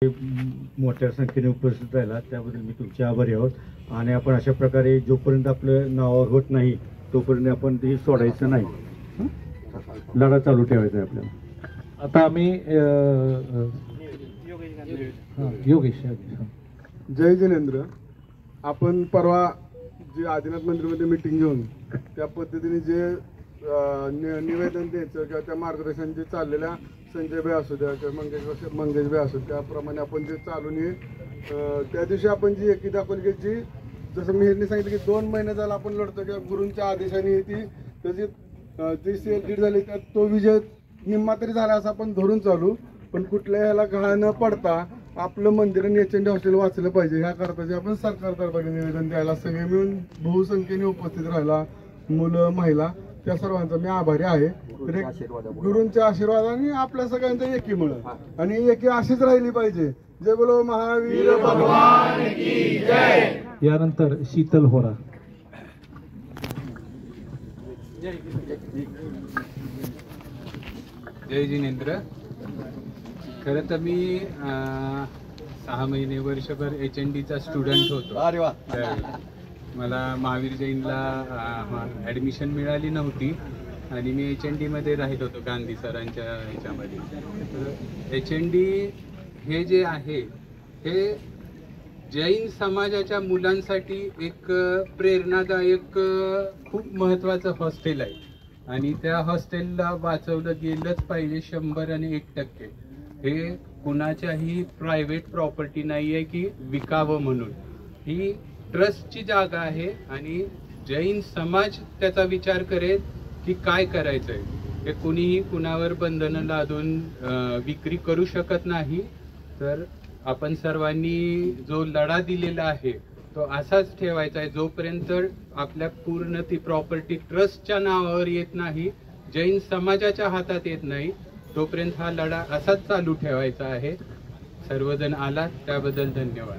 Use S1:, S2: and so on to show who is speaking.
S1: मोठ्या संख्येने उपस्थित राहिला त्याबद्दल मी तुमचे आभारी आहोत. आणि आपण अशा प्रकारे जोपर्यंत आपलं नावावर होत नाही तोपर्यंत आपण ते सोडायचं नाही, लढा चालू ठेवायचा आहे आपल्याला.
S2: आता आम्ही योगेश.
S3: जय जिनेंद्र. आपण परवा जे आदिनाथ मंदिरमध्ये मीटिंग घेऊन त्या पद्धतीने जे निवेदन द्यायचं किंवा त्या मार्गदर्शन जे चाललेल्या संजय भाई असू द्या किंवा मंगेश भाई असू त्याप्रमाणे आपण जे चालून त्या दिवशी आपण जी एकी दाखवली की जी जसं मी सांगितलं की 2 महिने झाला आपण लढतो किंवा गुरूंच्या आदेशाने ती त्याची जी सेल लीड झाली त्यात तो विजय निम्मा तरी झाला असं आपण धरून चालू. पण कुठल्या ह्याला गळा न पडता आपलं मंदिर आणि एचएनडी हॉस्टेल वाचलं पाहिजे ह्या करताचे आपण सरकारतर्फे निवेदन द्यायला सगळे मिळून बहुसंख्येने उपस्थित राहिला, मुलं महिला त्या सर्वांचा मी आभारी आहे. गुरूंच्या आशीर्वादाने आपल्या सगळ्यांच्या एकीमुळं आणि एकी अशीच राहिली पाहिजे. जय बोलो महावीर भगवान की जय.
S2: यानंतर शीतल होरा.
S4: जय जिनेंद्र. खरं तर मी 6 महिने वर्षभर HNDचा स्टुडंट होतो. मला महावीर जैनला ॲडमिशन मिळाली नव्हती आणि मी HND मध्ये राहिलो होतो गांधी सरांच्या ह्याच्यामध्ये. तर HND हे जे आहे हे जैन समाजाच्या मुलांसाठी एक प्रेरणादायक खूप महत्त्वाचं हॉस्टेल आहे आणि त्या हॉस्टेलला वाचवलं गेलंच पाहिजे 100 आणि 1%. हे कुणाच्याही प्रायव्हेट प्रॉपर्टी नाही आहे की विकावं म्हणून. ही ट्रस्टची जागा आहे आणि जैन समाज त्याचा विचार करेल की काय करायचंय. हे कुणीही कुणावर बंधनं लादून विक्री करू शकत नाही. तर आपण सर्वांनी जो लढा दिलेला आहे तो असाच ठेवायचा आहे. जोपर्यंत आपल्या पूर्ण ती प्रॉपर्टी ट्रस्टच्या नावावर येत नाही, जैन समाजाच्या हातात येत नाही, तोपर्यंत हा लढा असाच चालू ठेवायचा आहे. सर्वजण आलात त्याबद्दल धन्यवाद.